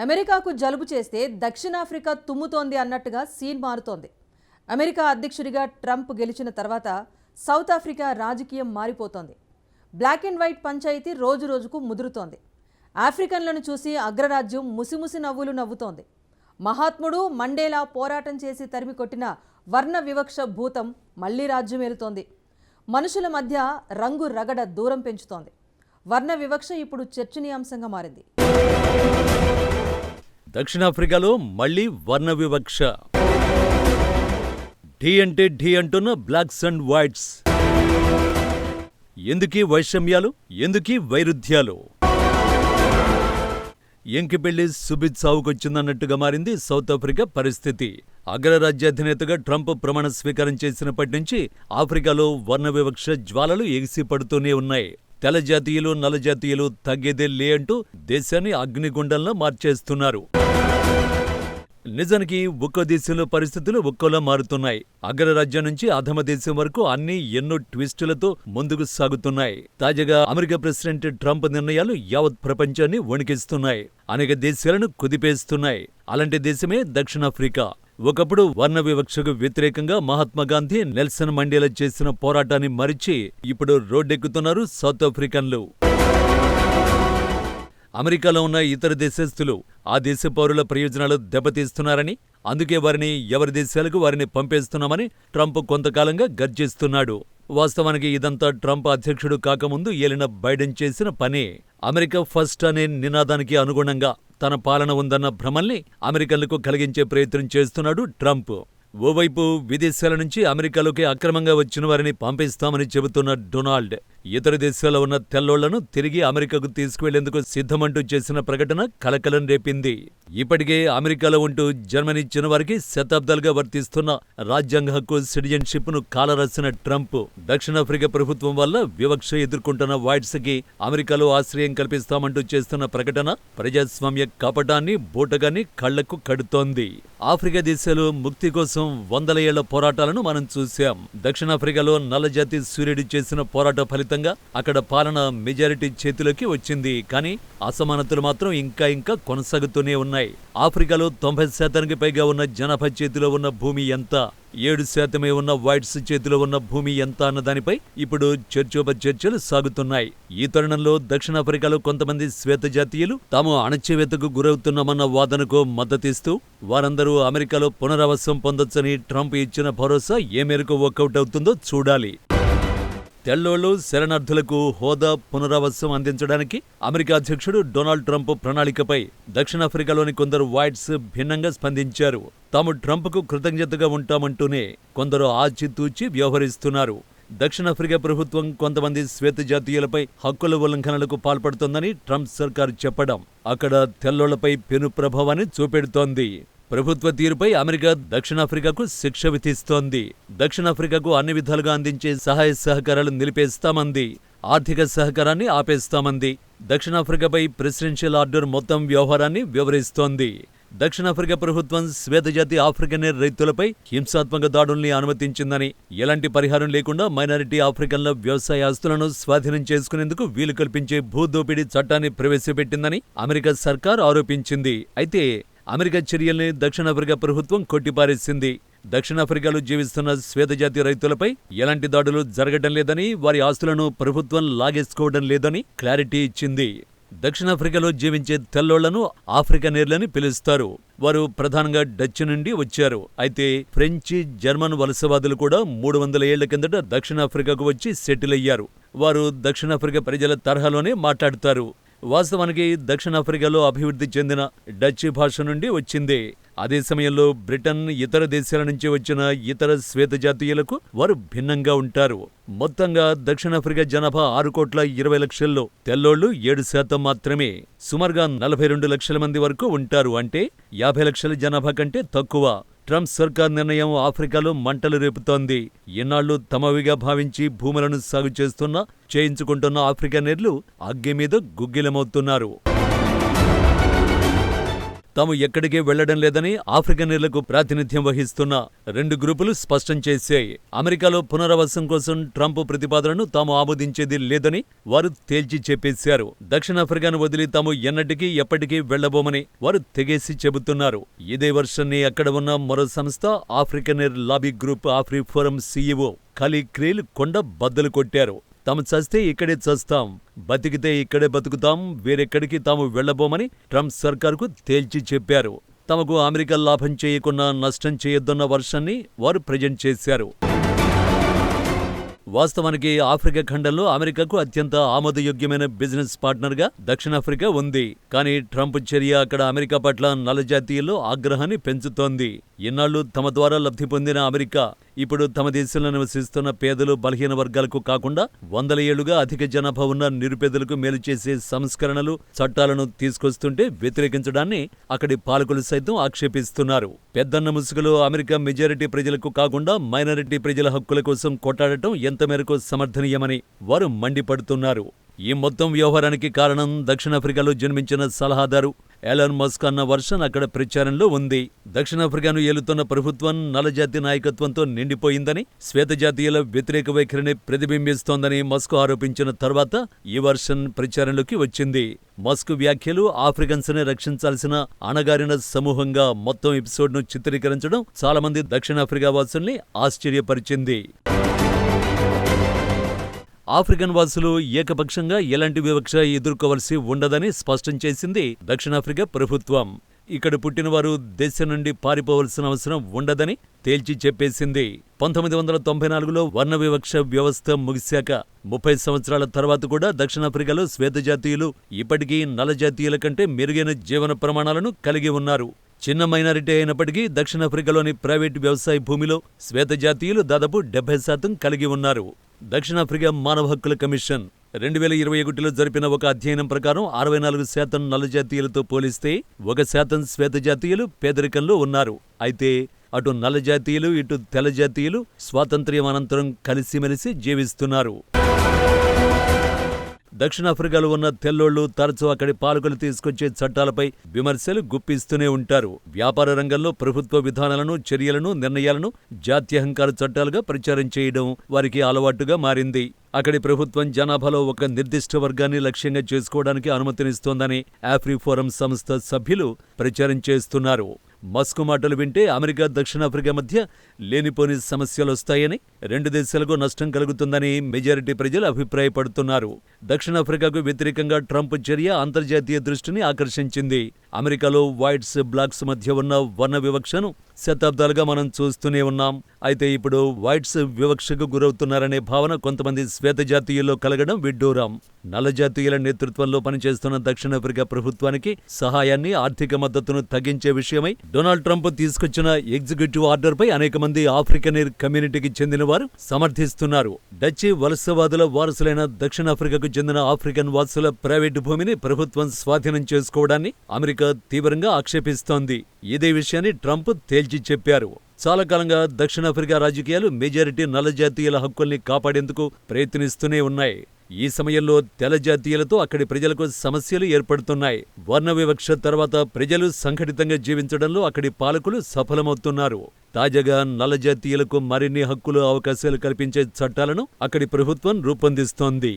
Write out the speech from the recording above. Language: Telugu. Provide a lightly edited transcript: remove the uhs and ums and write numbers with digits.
అమెరికాకు జలుబు చేస్తే దక్షిణాఫ్రికా తుమ్ముతోంది అన్నట్టుగా సీన్ మారుతోంది. అమెరికా అధ్యక్షుడిగా ట్రంప్ గెలిచిన తర్వాత సౌత్ ఆఫ్రికా రాజకీయం మారిపోతోంది. బ్లాక్ అండ్ వైట్ పంచాయతీ రోజు రోజుకు ముదురుతోంది. ఆఫ్రికన్లను చూసి అగ్రరాజ్యం ముసిముసి నవ్వులు నవ్వుతోంది. మహాత్ముడు మండేలా పోరాటం చేసి తరిమి కొట్టిన వర్ణ వివక్ష భూతం మళ్లీ రాజ్యం ఏలుతోంది. మనుషుల మధ్య రంగు రగడ దూరం పెంచుతోంది. వర్ణ వివక్ష ఇప్పుడు చర్చనీయాంశంగా మారింది. దక్షిణాఫ్రికాలో మళ్లీ వర్ణ వివక్ష. ఢీ అంటే ఢీ అంటున్న బ్లాక్స్ అండ్ వైట్స్. ఎందుకీ వైషమ్యాలు, ఎందుకీ వైరుధ్యాలు? ఎంకిపెళ్లి సుబిత్ సావుకొచ్చిందన్నట్టుగా మారింది సౌత్ ఆఫ్రికా పరిస్థితి. అగ్రరాజ్యాధినేతగా ట్రంప్ ప్రమాణ స్వీకారం చేసినప్పటి నుంచి ఆఫ్రికాలో వర్ణ వివక్ష జ్వాలలు ఎగిసిపడుతూనే ఉన్నాయి. తెల్ల జాతీయులు, నల్ల జాతీయులు తగ్గేదే లే అంటూ దేశాన్ని అగ్నిగుండంలా మార్చేస్తున్నారు. నిజానికి ఒక్కో దేశంలో పరిస్థితులు ఒక్కోలా మారుతున్నాయి. అగ్రరాజ్యం నుంచి అధమ దేశం వరకు అన్నీ ఎన్నో ట్విస్టులతో ముందుకు సాగుతున్నాయి. తాజాగా అమెరికా ప్రెసిడెంట్ ట్రంప్ నిర్ణయాలు యావత్ ప్రపంచాన్ని వణికిస్తున్నాయి. అనేక దేశాలను కుదిపేస్తున్నాయి. అలాంటి దేశమే దక్షిణాఫ్రికా. ఒకప్పుడు వర్ణ వివక్షకు వ్యతిరేకంగా మహాత్మాగాంధీ, నెల్సన్ మండేలా చేసిన పోరాటాన్ని మరిచి ఇప్పుడు రోడ్డెక్కుతున్నారు సౌత్ ఆఫ్రికన్లు. అమెరికాలో ఉన్న ఇతర దేశస్థులు ఆ దేశ పౌరుల ప్రయోజనాలు దెబ్బతీస్తున్నారని, అందుకే వారిని ఎవరి దేశాలకు వారిని పంపేస్తున్నామని ట్రంప్ కొంతకాలంగా గర్జిస్తున్నాడు. వాస్తవానికి ఇదంతా ట్రంప్ అధ్యక్షుడు కాకముందు ఏలిన బైడెన్ చేసిన పనే. అమెరికా ఫస్ట్ అనే నినాదానికి అనుగుణంగా తన పాలన ఉందన్న భ్రమల్ని అమెరికన్లకు కలిగించే ప్రయత్నం చేస్తున్నాడు ట్రంప్. ఓవైపు విదేశాల నుంచి అమెరికాలోకి అక్రమంగా వచ్చిన వారిని పంపిస్తామని చెబుతున్న డొనాల్డ్, ఇతర దేశాల్లో ఉన్న తెల్లోళ్లను తిరిగి అమెరికాకు తీసుకువెళ్లేందుకు సిద్ధమంటూ చేసిన ప్రకటన కలకలం రేపింది. ఇప్పటికే అమెరికాలో ఉంటూ జన్మనిచ్చిన వారికి శతాబ్దాలుగా వర్తిస్తున్న రాజ్యాంగ హక్కు, సిటిజన్షిప్ ను కాలరాసిన ట్రంప్ దక్షిణాఫ్రికా ప్రభుత్వం వల్ల వివక్ష ఎదుర్కొంటున్న వైట్స్ కి అమెరికాలో ఆశ్రయం కల్పిస్తామంటూ చేస్తున్న ప్రకటన ప్రజాస్వామ్య కపటాన్ని, బూటగాన్ని కళ్లకు కడుతోంది. ఆఫ్రికా దేశాలు ముక్తి కోసం వందల ఏళ్ల పోరాటాలను మనం చూశాం. దక్షిణాఫ్రికాలో నల్లజాతి సూర్యుడు చేసిన పోరాట ఫలితంగా అక్కడ పాలన మెజారిటీ చేతిలోకి వచ్చింది. కానీ అసమానతలు మాత్రం ఇంకా కొనసాగుతూనే ఉన్నాయి. ఆఫ్రికాలో 90% పైగా ఉన్న జనాభా చేతిలో ఉన్న భూమి ఎంత, 7% ఉన్న వైట్స్ చేతిలో ఉన్న భూమి ఎంత అన్న దానిపై ఇప్పుడు చర్చోపచర్చలు సాగుతున్నాయి. ఈ తరుణంలో దక్షిణాఫ్రికాలో కొంతమంది శ్వేత జాతీయులు తాము అణచివేతకు గురవుతున్నామన్న వాదనకు మద్దతిస్తూ వారందరూ అమెరికాలో పునరావాసం పొందొచ్చని ట్రంప్ ఇచ్చిన భరోసా ఏ మేరకు వర్కౌట్ అవుతుందో చూడాలి. తెల్లోళ్లు, శరణార్థులకు హోదా, పునరావాసం అందించడానికి అమెరికా అధ్యక్షుడు డొనాల్డ్ ట్రంప్ ప్రణాళికపై దక్షిణాఫ్రికాలోని కొందరు వైట్స్ భిన్నంగా స్పందించారు. తాము ట్రంప్కు కృతజ్ఞతగా ఉంటామంటూనే కొందరు ఆచితూచి వ్యవహరిస్తున్నారు. దక్షిణాఫ్రికా ప్రభుత్వం కొంతమంది శ్వేత జాతీయులపై హక్కుల ఉల్లంఘనలకు పాల్పడుతోందని ట్రంప్ సర్కారు చెప్పడం అక్కడ తెల్లోళ్లపై పెను ప్రభావాన్ని చూపెడుతోంది. ప్రభుత్వ తీరుపై అమెరికా దక్షిణాఫ్రికాకు శిక్ష విధిస్తోంది. దక్షిణాఫ్రికాకు అన్ని విధాలుగా అందించే సహాయ సహకారాలు నిలిపేస్తామంది. ఆర్థిక సహకారాన్ని ఆపేస్తామంది. దక్షిణాఫ్రికాపై ప్రెసిడెన్షియల్ ఆర్డర్ మొత్తం వ్యవహారాన్ని వివరిస్తోంది. దక్షిణాఫ్రికా ప్రభుత్వం శ్వేతజాతి ఆఫ్రికన్ రైతులపై హింసాత్మక దాడుల్ని అనుమతించిందని, ఎలాంటి పరిహారం లేకుండా మైనారిటీ ఆఫ్రికన్ల వ్యవసాయ ఆస్తులను స్వాధీనం చేసుకునేందుకు వీలు కల్పించే భూదోపిడీ చట్టాన్ని ప్రవేశపెట్టిందని అమెరికా సర్కార్ ఆరోపించింది. అయితే అమెరికా చర్యల్ని దక్షిణాఫ్రికా ప్రభుత్వం కొట్టిపారేసింది. దక్షిణాఫ్రికాలో జీవిస్తున్న శ్వేతజాతి రైతులపై ఎలాంటి దాడులు జరగడం లేదని, వారి ఆస్తులను ప్రభుత్వం లాగేసుకోవడం లేదని క్లారిటీ ఇచ్చింది. దక్షిణాఫ్రికాలో జీవించే తెల్లోళ్లను ఆఫ్రికనీర్లని పిలుస్తారు. వారు ప్రధానంగా డచ్ నుండి వచ్చారు. అయితే ఫ్రెంచి, జర్మన్ వలసవాదులు కూడా 300 ఏళ్ల కిందట దక్షిణాఫ్రికాకు వచ్చి సెటిల్ అయ్యారు. వారు దక్షిణాఫ్రికా ప్రజల తరహాలోనే మాట్లాడతారు. వాస్తవానికి దక్షిణాఫ్రికాలో అభివృద్ధి చెందిన డచ్ భాష నుండి వచ్చింది. అదే సమయంలో బ్రిటన్, ఇతర దేశాల నుంచి వచ్చిన ఇతర శ్వేత జాతీయులకు వారు భిన్నంగా ఉంటారు. మొత్తంగా దక్షిణాఫ్రికా జనాభా 6,20,00,000లో తెల్లోళ్లు 7% మాత్రమే. సుమారుగా 42 లక్షల మంది వరకు ఉంటారు. అంటే 50 లక్షల జనాభా కంటే తక్కువ. ట్రంప్ సర్కార్ నిర్ణయం ఆఫ్రికాలో మంటలు రేపుతోంది. ఇన్నాళ్లు తమవిగా భావించి భూములను సాగు చేయించుకుంటున్న ఆఫ్రికనీర్లు అగ్గి మీద గుగ్గిలమవుతున్నారు. తాము ఎక్కడికే వెళ్లడం లేదని ఆఫ్రికనీర్లకు ప్రాతినిధ్యం వహిస్తున్న 2 గ్రూపులు స్పష్టం చేశాయి. అమెరికాలో పునరావాసం కోసం ట్రంప్ ప్రతిపాదనను తాము ఆమోదించేది లేదని వారు తేల్చి చెప్పేశారు. దక్షిణాఫ్రికాను వదిలి తాము ఎన్నటికీ ఎప్పటికీ వెళ్లబోమని వారు తెగేసి చెబుతున్నారు. ఇదే వర్షాన్ని అక్కడ ఉన్న మరో సంస్థ ఆఫ్రికనీర్ లాబీ గ్రూప్ ఆఫ్రిఫోరం సీఈఓ ఖలీ క్రీల్ కొండ బద్దలు కొట్టారు. తాము చస్తే ఇక్కడే చస్తాం, బతికితే ఇక్కడే బతుకుతాం, వేరెక్కడికి తాము వెళ్లబోమని ట్రంప్ సర్కారుకు తేల్చి చెప్పారు. తమకు అమెరికా లాభం చేయకుండా నష్టం చేయొద్దన్న వర్షాన్ని వారు ప్రజెంట్ చేశారు. వాస్తవానికి ఆఫ్రికా ఖండంలో అమెరికాకు అత్యంత ఆమోదయోగ్యమైన బిజినెస్ పార్ట్నర్గా దక్షిణాఫ్రికా ఉంది. కానీ ట్రంప్ చర్య అక్కడ అమెరికా పట్ల నల్లజాతీయుల్లో ఆగ్రహాన్ని పెంచుతోంది. ఇన్నాళ్లు తమ ద్వారా లబ్ధి పొందిన అమెరికా ఇప్పుడు తమ దేశంలో నివసిస్తున్న పేదలు, బలహీన వర్గాలకు కాకుండా 100 ఏళ్లుగా అధిక జనాభా ఉన్న నిరుపేదలకు మేలు చేసే సంస్కరణలు, చట్టాలను తీసుకొస్తుంటే వ్యతిరేకించడాన్ని అక్కడి పాలకులు సైతం ఆక్షేపిస్తున్నారు. పెద్దన్న ముసుగులో అమెరికా మెజారిటీ ప్రజలకు కాకుండా మైనారిటీ ప్రజల హక్కుల కోసం కొట్టాడటం ఎంత మేరకు సమర్థనీయమని వారు మండిపడుతున్నారు. ఈ మొత్తం వ్యవహారానికి కారణం దక్షిణాఫ్రికాలో జన్మించిన సలహాదారు ఎలాన్ మస్క్ అన్న వర్షన్ అక్కడ ప్రచారంలో ఉంది. దక్షిణాఫ్రికాను ఏలుతున్న ప్రభుత్వం నల్లజాతి నాయకత్వంతో నిండిపోయిందని, శ్వేతజాతీయుల వ్యతిరేక వైఖరిని ప్రతిబింబిస్తోందని మస్క్ ఆరోపించిన తర్వాత ఈ వర్షన్ ప్రచారంలోకి వచ్చింది. మస్క్ వ్యాఖ్యలు ఆఫ్రికన్స్ ని రక్షించాల్సిన అణగారిన సమూహంగా మొత్తం ఎపిసోడ్ను చిత్రీకరించడం చాలా మంది దక్షిణాఫ్రికా వాసుల్ని ఆశ్చర్యపరిచింది. ఆఫ్రికన్ వాసులు ఏకపక్షంగా ఎలాంటి వివక్ష ఎదుర్కోవలసి ఉండదని స్పష్టం చేసింది దక్షిణాఫ్రికా ప్రభుత్వం. ఇక్కడ పుట్టినవారు దేశం నుండి పారిపోవలసిన అవసరం ఉండదని తేల్చి చెప్పేసింది. 1994లో వర్ణ వివక్ష వ్యవస్థ ముగిశాక 30 సంవత్సరాల తర్వాత కూడా దక్షిణాఫ్రికాలో శ్వేతజాతీయులు ఇప్పటికీ నల్లజాతీయుల కంటే మెరుగైన జీవన ప్రమాణాలను కలిగి ఉన్నారు. చిన్న మైనారిటీ అయినప్పటికీ దక్షిణాఫ్రికాలోని ప్రైవేటు వ్యవసాయ భూమిలో శ్వేతజాతీయులు దాదాపు 70% కలిగి ఉన్నారు. దక్షిణాఫ్రికా మానవ హక్కుల కమిషన్ 2021లో జరిపిన ఒక అధ్యయనం ప్రకారం 64% నల్లజాతీయులతో పోలిస్తే 1% శ్వేతజాతీయులు పేదరికంలో ఉన్నారు. అయితే అటు నల్లజాతీయులు, ఇటు తెల్లజాతీయులు స్వాతంత్ర్యం అనంతరం కలిసిమెలిసి జీవిస్తున్నారు. దక్షిణాఫ్రికాలో ఉన్న తెల్లోళ్లు తరచూ అక్కడి పాలకులు తీసుకొచ్చే చట్టాలపై విమర్శలు గుప్పిస్తూనే ఉంటారు. వ్యాపార రంగంలో ప్రభుత్వ విధానాలను, చర్యలను, నిర్ణయాలను జాత్యహంకార చట్టాలుగా ప్రచారం చేయడం వారికి అలవాటుగా మారింది. అక్కడి ప్రభుత్వం జనాభాలో ఒక నిర్దిష్ట వర్గాన్ని లక్ష్యంగా చేసుకోవడానికి అనుమతినిస్తోందని ఆఫ్రిఫోరం సంస్థ సభ్యులు ప్రచారం చేస్తున్నారు. మస్క్ మాటలు వింటే అమెరికా, దక్షిణాఫ్రికా మధ్య లేనిపోని సమస్యలొస్తాయని, 2 దేశాలకు నష్టం కలుగుతుందని మెజారిటీ ప్రజలు అభిప్రాయపడుతున్నారు. దక్షిణాఫ్రికాకు వ్యతిరేకంగా ట్రంప్ చర్య అంతర్జాతీయ దృష్టిని ఆకర్షించింది. అమెరికాలో వైట్స్, బ్లాక్స్ మధ్య ఉన్న వర్ణ వివక్షను శతాబ్దాలుగా మనం చూస్తూనే ఉన్నాం. అయితే ఇప్పుడు వైట్స్ వివక్షకు గురవుతున్నారనే భావన కొంతమంది శ్వేతజాతీయుల్లో కలగడం విడ్డూరం. నల్లజాతీయుల నేతృత్వంలో పనిచేస్తున్న దక్షిణాఫ్రికా ప్రభుత్వానికి సహాయాన్ని, ఆర్థిక మద్దతును తగ్గించే విషయమై డొనాల్డ్ ట్రంప్ తీసుకొచ్చిన ఎగ్జిక్యూటివ్ ఆర్డర్పై అనేక మంది ఆఫ్రికనీర్ కమ్యూనిటీకి చెందిన వారు సమర్థిస్తున్నారు. డచ్ వలసవాదుల వారసులైన దక్షిణాఫ్రికాకు చెందిన ఆఫ్రికన్ వాసుల ప్రైవేటు భూమిని ప్రభుత్వం స్వాధీనం చేసుకోవడాన్ని అమెరికా తీవ్రంగా ఆక్షేపిస్తోంది. ఇదే విషయాన్ని ట్రంప్ తేల్చి చెప్పారు. చాలా కాలంగా దక్షిణాఫ్రికా రాజకీయాలు మెజారిటీ నల్లజాతీయుల హక్కుల్ని కాపాడేందుకు ప్రయత్నిస్తూనే ఉన్నాయి. ఈ సమయంలో తెల్లజాతీయులతో అక్కడి ప్రజలకు సమస్యలు ఏర్పడుతున్నాయి. వర్ణ వివక్ష తర్వాత ప్రజలు సంఘటితంగా జీవించడంలో అక్కడి పాలకులు సఫలమవుతున్నారు. తాజాగా నల్లజాతీయులకు మరిన్ని హక్కులు, అవకాశాలు కల్పించే చట్టాలను అక్కడి ప్రభుత్వం రూపొందిస్తోంది.